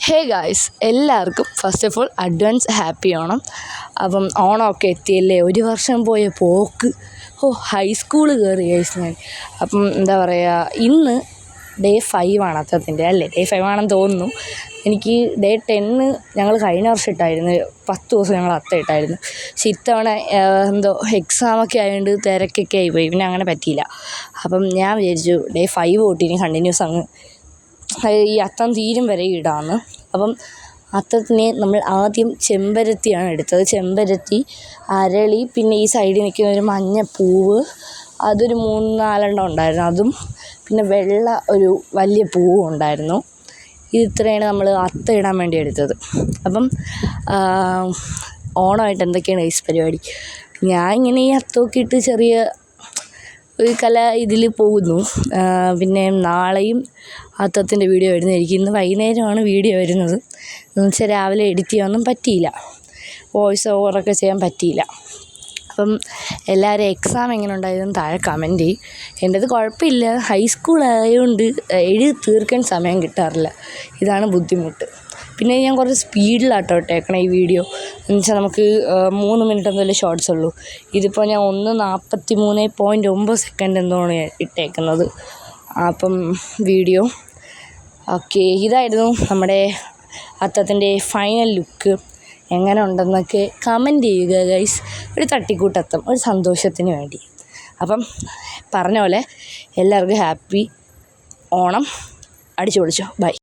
Hey guys, എല്ലാവർക്കും first of all advance happy Onam. അപ്പം ഓണമൊക്കെ എത്തിയല്ലേ, ഒരു വർഷം പോയ പോക്ക്. ഹൈസ്കൂള് കയറി ഗൈസ് ഞാൻ. അപ്പം എന്താ പറയുക, ഇന്ന് ഡേ 5 ആണ് അത്തത്തിൻ്റെ, അല്ലേ? ഡേ 5 ആണെന്ന് തോന്നുന്നു. എനിക്ക് ഡേ 10 ഞങ്ങൾ കഴിഞ്ഞ വർഷം ഇട്ടായിരുന്നു, 10 ദിവസം ഞങ്ങൾ അത്തം ഇട്ടായിരുന്നു. പക്ഷെ ഇത്തവണ എന്തോ എക്സാമൊക്കെ ആയതുകൊണ്ട് തിരക്കൊക്കെ ആയിപ്പോയി, പിന്നെ അങ്ങനെ പറ്റിയില്ല. അപ്പം ഞാൻ വിചാരിച്ചു ഡേ 5 തൊട്ട് ഇനി കണ്ടിന്യൂസ് അങ്ങ് ഈ അത്തം തീരും വരെ ഇടാമെന്ന്. അപ്പം അത്തത്തിന് നമ്മൾ ആദ്യം ചെമ്പരത്തിയാണ് എടുത്തത്. ചെമ്പരത്തി, അരളി, പിന്നെ ഈ സൈഡിൽ നിൽക്കുന്ന ഒരു മഞ്ഞപ്പൂവ്, അതൊരു 3-4 ഉണ്ടായിരുന്നു. അതും പിന്നെ വെള്ള ഒരു വലിയ പൂവും ഉണ്ടായിരുന്നു. ഇത്രയാണ് നമ്മൾ അത്തം ഇടാൻ വേണ്ടി എടുത്തത്. അപ്പം ഓണമായിട്ട് എന്തൊക്കെയാണ് ഈ പരിപാടി? ഞാൻ ഇങ്ങനെ ഈ അത്തമൊക്കെ ഇട്ട് ചെറിയ ഒരു ഇതിൽ പോകുന്നു. പിന്നെ നാളെയും അത്തത്തിൻ്റെ വീഡിയോ വരുന്നതായിരിക്കും. ഇന്ന് വൈകുന്നേരമാണ് വീഡിയോ വരുന്നത്. എന്ന് വെച്ചാൽ രാവിലെ എഡിറ്റ് ചെയ്യാനൊന്നും പറ്റിയില്ല, വോയിസ് ഓവറൊക്കെ ചെയ്യാൻ പറ്റിയില്ല. അപ്പം എല്ലാവരും എക്സാം എങ്ങനെ ഉണ്ടായതെന്ന് താഴെ കമൻറ്റ് ചെയ്യും. എൻ്റേത് കുഴപ്പമില്ല, ഹൈസ്കൂൾ ആയതുകൊണ്ട് എഴുതി തീർക്കാൻ സമയം കിട്ടാറില്ല, ഇതാണ് ബുദ്ധിമുട്ട്. പിന്നെ ഞാൻ കുറച്ച് സ്പീഡിലാട്ടോ ഇട്ടേക്കണം ഈ വീഡിയോ. എന്ന് വെച്ചാൽ നമുക്ക് 3 മിനിറ്റ് എന്തെങ്കിലും ഷോർട്സ് ഉള്ളൂ. ഇതിപ്പോൾ ഞാൻ 1:43.9 സെക്കൻഡ് എന്തോണ് ഇട്ടേക്കുന്നത്. അപ്പം വീഡിയോ ഓക്കെ, ഇതായിരുന്നു നമ്മുടെ അത്തത്തിൻ്റെ ഫൈനൽ ലുക്ക്. എങ്ങനെ ഉണ്ടെന്നൊക്കെ കമൻറ്റ് ചെയ്യുക ഗൈസ്. ഒരു തട്ടിക്കൂട്ടത്തം, ഒരു സന്തോഷത്തിന് വേണ്ടി. അപ്പം പറഞ്ഞ പോലെ എല്ലാവർക്കും ഹാപ്പി ഓണം. അടിച്ചു പൊളിച്ചോ, ബൈ.